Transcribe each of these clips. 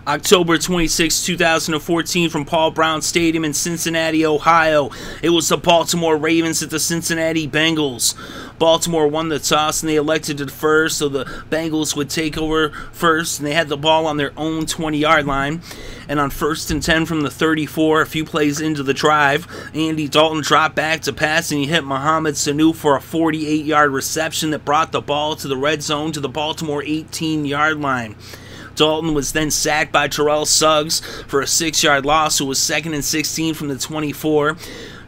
October 26, 2014, from Paul Brown Stadium in Cincinnati, Ohio. It was the Baltimore Ravens at the Cincinnati Bengals. Baltimore won the toss and they elected to defer, so the Bengals would take over first, and they had the ball on their own 20-yard line. And on 1st and 10 from the 34, a few plays into the drive, Andy Dalton dropped back to pass and he hit Mohamed Sanu for a 48-yard reception that brought the ball to the red zone to the Baltimore 18-yard line. Dalton was then sacked by Terrell Suggs for a 6-yard loss. It was 2nd and 16 from the 24.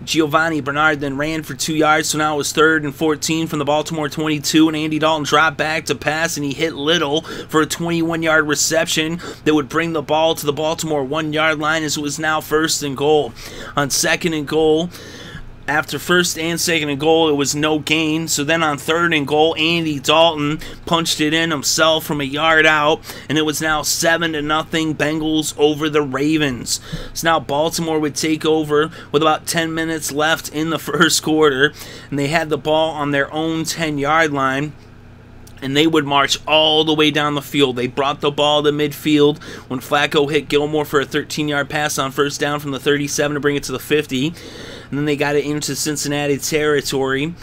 Giovani Bernard then ran for 2 yards, so now it was 3rd and 14 from the Baltimore 22, and Andy Dalton dropped back to pass, and he hit Little for a 21-yard reception that would bring the ball to the Baltimore 1-yard line, as it was now 1st and goal. On 2nd and goal, after 1st and 2nd and goal, it was no gain. So then on 3rd and goal, Andy Dalton punched it in himself from a yard out, and it was now 7-0 Bengals over the Ravens. So now Baltimore would take over with about 10 minutes left in the first quarter, and they had the ball on their own 10-yard line. And they would march all the way down the field. They brought the ball to midfield when Flacco hit Gilmore for a 13-yard pass on 1st down from the 37 to bring it to the 50. And then they got it into Cincinnati territory.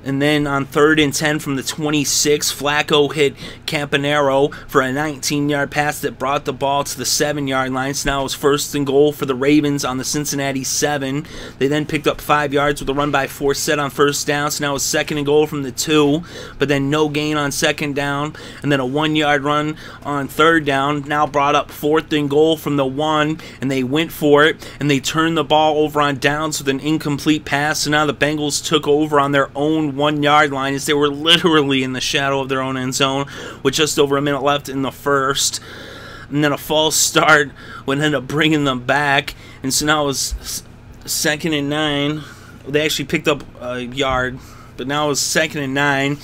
And then on 3rd and 10 from the 26, Flacco hit Campanaro for a 19-yard pass that brought the ball to the 7-yard line. So now it was 1st and goal for the Ravens on the Cincinnati 7. They then picked up 5 yards with a run by Forsett on 1st down. So now it was 2nd and goal from the 2, but then no gain on 2nd down. And then a 1-yard run on 3rd down. Now brought up 4th and goal from the 1, and they went for it. And they turned the ball over on downs with an incomplete pass. So now the Bengals took over on their own 1-yard line, as they were literally in the shadow of their own end zone with just over a minute left in the first. And then a false start would end up bringing them back, and so now it was 2nd and 9. They actually picked up a yard, but now it was 2nd and 9.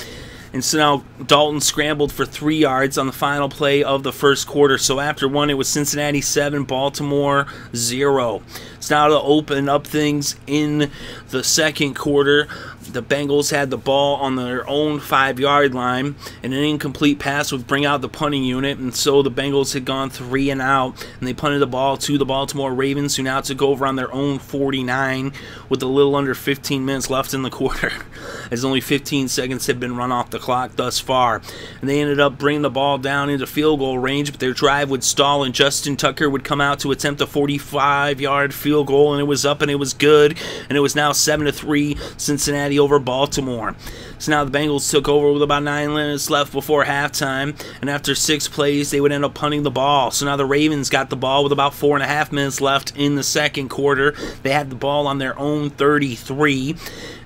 And so now Dalton scrambled for 3 yards on the final play of the first quarter. So after one, it was Cincinnati 7, Baltimore 0. So now to open up things in the second quarter, the Bengals had the ball on their own 5-yard line, and an incomplete pass would bring out the punting unit, and so the Bengals had gone 3 and out, and they punted the ball to the Baltimore Ravens, who now took over on their own 49 with a little under 15 minutes left in the quarter, as only 15 seconds had been run off the clock thus far. And they ended up bringing the ball down into field goal range, but their drive would stall, and Justin Tucker would come out to attempt a 45-yard field goal, and it was up and it was good, and it was now 7-3 Cincinnati over Baltimore. So now the Bengals took over with about 9 minutes left before halftime, and after 6 plays, they would end up punting the ball. So now the Ravens got the ball with about 4.5 minutes left in the second quarter. They had the ball on their own 33,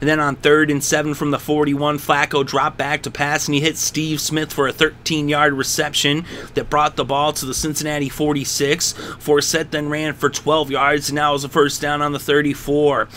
and then on 3rd and 7 from the 41, Flacco dropped back to pass, and he hit Steve Smith for a 13-yard reception that brought the ball to the Cincinnati 46. Forsett then ran for 12 yards, and now it was a 1st down on the 34.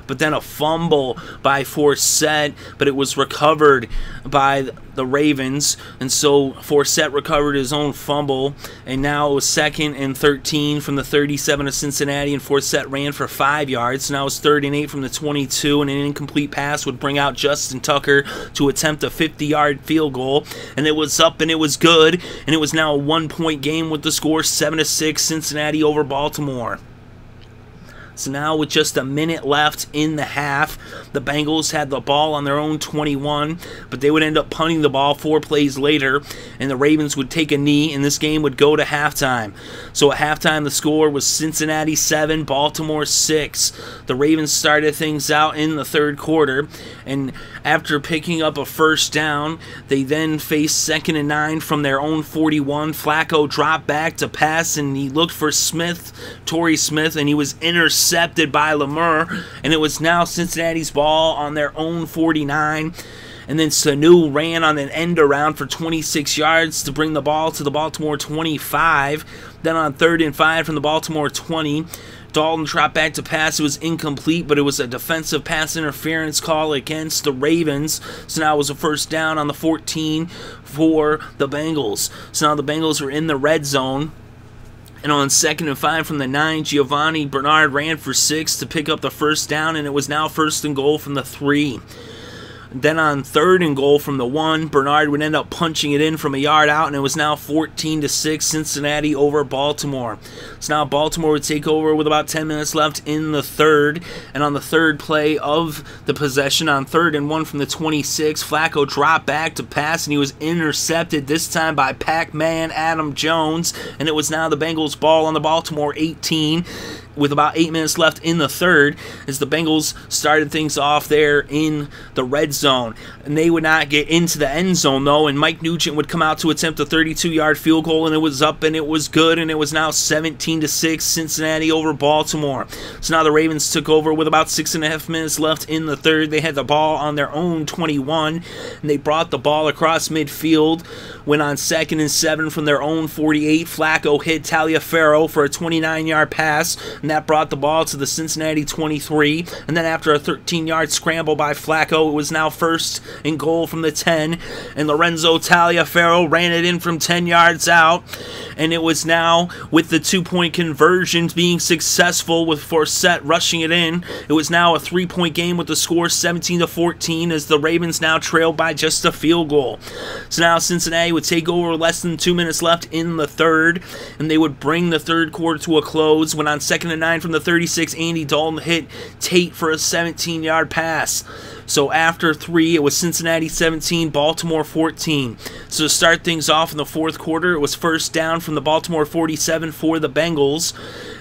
But then a fumble by Forsett, but it was recovered by the Ravens, and so Forsett recovered his own fumble, and now it was 2nd and 13 from the 37 of Cincinnati, and Forsett ran for 5 yards. So now it was 3rd and 8 from the 22, and an incomplete pass would bring out Justin Tucker to attempt a 50-yard field goal, and it was up and it was good, and it was now a 1-point game with the score 7-6 Cincinnati over Baltimore. So now with just a minute left in the half, the Bengals had the ball on their own 21, but they would end up punting the ball 4 plays later, and the Ravens would take a knee, and this game would go to halftime. So at halftime, the score was Cincinnati 7, Baltimore 6. The Ravens started things out in the third quarter, and after picking up a 1st down, they then faced 2nd and 9 from their own 41. Flacco dropped back to pass, and he looked for Torrey Smith, and he was intercepted by Lemur, and it was now Cincinnati's ball on their own 49. And then Sanu ran on an end around for 26 yards to bring the ball to the Baltimore 25. Then on 3rd and 5 from the Baltimore 20, Dalton dropped back to pass. It was incomplete, but it was a defensive pass interference call against the Ravens. So now it was a 1st down on the 14 for the Bengals. So now the Bengals were in the red zone. And on 2nd and 5 from the 9, Giovani Bernard ran for 6 to pick up the 1st down, and it was now 1st and goal from the 3. Then on 3rd and goal from the 1, Bernard would end up punching it in from a yard out, and it was now 14-6 Cincinnati over Baltimore. So now Baltimore would take over with about 10 minutes left in the 3rd, and on the 3rd play of the possession, on 3rd and 1 from the 26, Flacco dropped back to pass, and he was intercepted, this time by Pac-Man Adam Jones, and it was now the Bengals' ball on the Baltimore 18, with about 8 minutes left in the 3rd, as the Bengals started things off there in the red zone. And they would not get into the end zone, though, and Mike Nugent would come out to attempt a 32-yard field goal, and it was up, and it was good, and it was now 17-6 Cincinnati over Baltimore. So now the Ravens took over with about 6.5 minutes left in the 3rd. They had the ball on their own 21, and they brought the ball across midfield. Went on 2nd and 7 from their own 48. Flacco hit Taliaferro for a 29-yard pass, and that brought the ball to the Cincinnati 23. And then after a 13-yard scramble by Flacco, it was now 1st and goal from the 10, and Lorenzo Taliaferro ran it in from 10 yards out, and it was now, with the 2-point conversion being successful with Forsett rushing it in, it was now a 3-point game with the score 17-14, as the Ravens now trailed by just a field goal. So now Cincinnati would take over with less than 2 minutes left in the 3rd, and they would bring the 3rd quarter to a close when on 2nd and 9 from the 36, Andy Dalton hit Tate for a 17-yard pass. So after 3, it was Cincinnati 17, Baltimore 14. So to start things off in the 4th quarter, it was 1st down from the Baltimore 47 for the Bengals,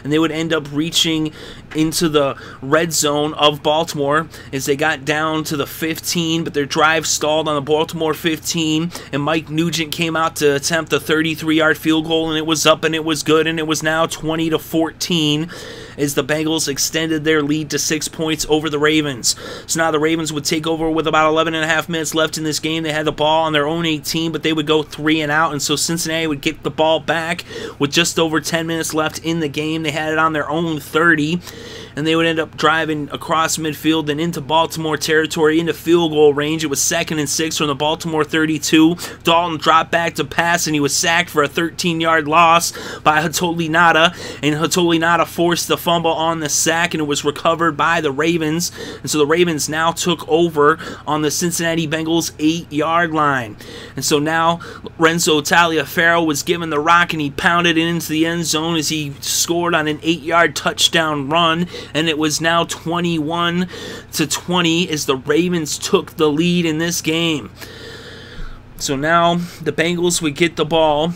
and they would end up reaching into the red zone of Baltimore as they got down to the 15, but their drive stalled on the Baltimore 15, and Mike Nugent came out to attempt a 33-yard field goal, and it was up, and it was good, and it was now 20-14 as the Bengals extended their lead to 6 points over the Ravens. So now the Ravens would take over with about 11.5 minutes left in this game. They had the ball on their own 18, but they would go 3 and out, and so Cincinnati would get the ball back with just over 10 minutes left in the game. They had it on their own 30, and they would end up driving across midfield and into Baltimore territory, into field goal range. It was 2nd and 6 from the Baltimore 32. Dalton dropped back to pass, and he was sacked for a 13-yard loss by Hatolinata, and Hatolinata forced the fumble on the sack, and it was recovered by the Ravens. And so the Ravens now took over on the Cincinnati Bengals 8-yard line. And so now Lorenzo Taliaferro was given the rock, and he pounded it into the end zone as he scored on an 8-yard touchdown run, and it was now 21-20 as the Ravens took the lead in this game. So now the Bengals would get the ball.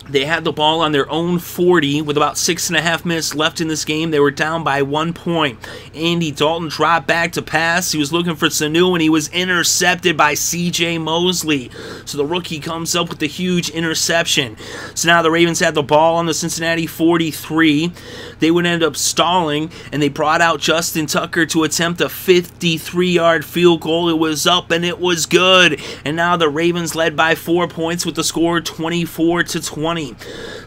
They had the ball on their own 40 with about 6.5 minutes left in this game. They were down by 1 point. Andy Dalton dropped back to pass. He was looking for Sanu, and he was intercepted by C.J. Mosley. So the rookie comes up with the huge interception. So now the Ravens had the ball on the Cincinnati 43. They would end up stalling, and they brought out Justin Tucker to attempt a 53-yard field goal. It was up, and it was good. And now the Ravens led by 4 points with the score 24-20.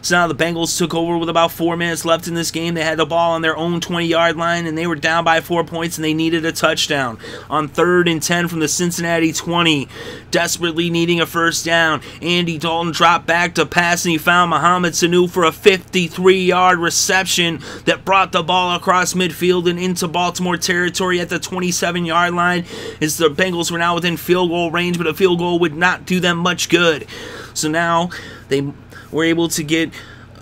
So now the Bengals took over with about 4 minutes left in this game. They had the ball on their own 20-yard line, and they were down by 4 points, and they needed a touchdown. On 3rd and 10 from the Cincinnati 20, desperately needing a 1st down, Andy Dalton dropped back to pass, and he found Mohamed Sanu for a 53-yard reception that brought the ball across midfield and into Baltimore territory at the 27-yard line, as the Bengals were now within field goal range, but a field goal would not do them much good. So now they were able to get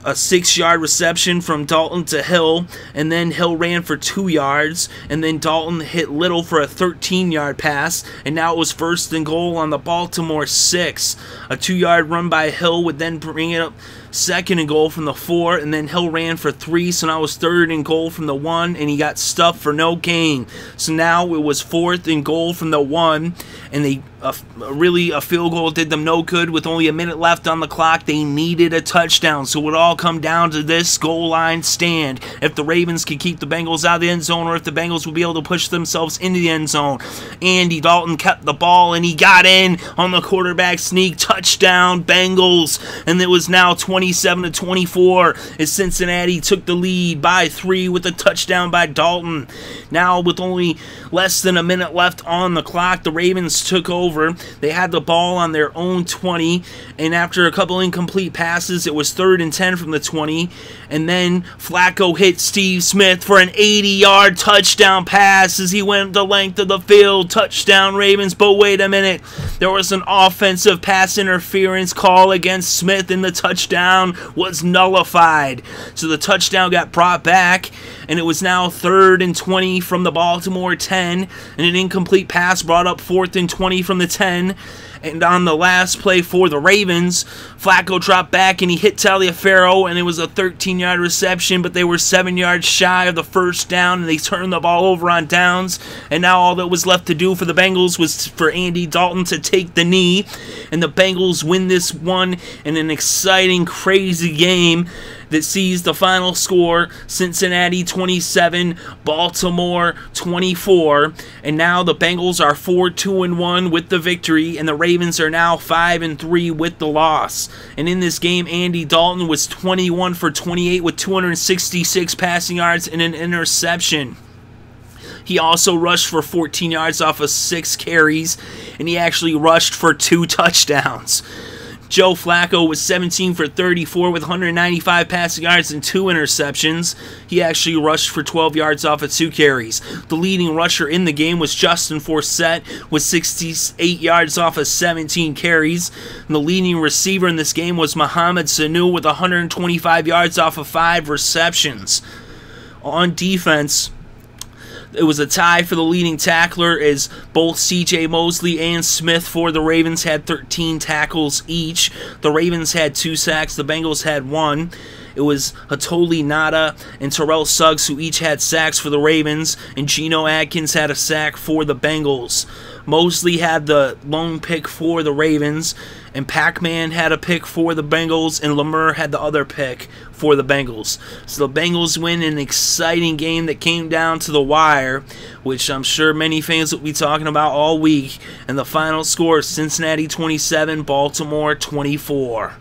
a 6-yard reception from Dalton to Hill, and then Hill ran for 2 yards, and then Dalton hit Little for a 13-yard pass, and now it was 1st and goal on the Baltimore 6. A 2-yard run by Hill would then bring it up 2nd and goal from the 4, and then Hill ran for 3, so now it was 3rd and goal from the 1, and he got stuffed for no gain. So now it was 4th and goal from the 1, and they really a field goal did them no good with only a minute left on the clock. They needed a touchdown, so it would all come down to this goal line stand. If the Ravens could keep the Bengals out of the end zone, or if the Bengals would be able to push themselves into the end zone. Andy Dalton kept the ball, and he got in on the quarterback sneak. Touchdown Bengals, and it was now 20 27-24 as Cincinnati took the lead by 3 with a touchdown by Dalton. Now with only less than a minute left on the clock, the Ravens took over. They had the ball on their own 20, and after a couple incomplete passes, it was 3rd and 10 from the 20, and then Flacco hit Steve Smith for an 80-yard touchdown pass as he went the length of the field. Touchdown Ravens, but wait a minute. There was an offensive pass interference call against Smith, and the touchdown was nullified. So the touchdown got brought back, and it was now 3rd and 20 from the Baltimore 10, and an incomplete pass brought up 4th and 20 from the 10. And on the last play for the Ravens, Flacco dropped back and he hit Taliaferro, and it was a 13-yard reception, but they were 7 yards shy of the first down, and they turned the ball over on downs. And now all that was left to do for the Bengals was for Andy Dalton to take the knee, and the Bengals win this one in an exciting, crazy game that sees the final score Cincinnati 27, Baltimore 24, and now the Bengals are 4-2-1 with the victory, and the Ravens are now 5-3 with the loss. And in this game, Andy Dalton was 21 for 28 with 266 passing yards and an interception. He also rushed for 14 yards off of 6 carries, and he actually rushed for 2 touchdowns. Joe Flacco was 17 for 34 with 195 passing yards and 2 interceptions. He actually rushed for 12 yards off of 2 carries. The leading rusher in the game was Justin Forsett with 68 yards off of 17 carries. And the leading receiver in this game was Mohamed Sanu with 125 yards off of 5 receptions. On defense, it was a tie for the leading tackler as both C.J. Mosley and Smith for the Ravens had 13 tackles each. The Ravens had 2 sacks. The Bengals had 1. It was Hatoli Nada and Terrell Suggs who each had sacks for the Ravens, and Geno Atkins had a sack for the Bengals. Mosley had the lone pick for the Ravens, and Pac-Man had a pick for the Bengals, and Lemur had the other pick for the Bengals. So the Bengals win an exciting game that came down to the wire, which I'm sure many fans will be talking about all week. And the final score is Cincinnati 27, Baltimore 24.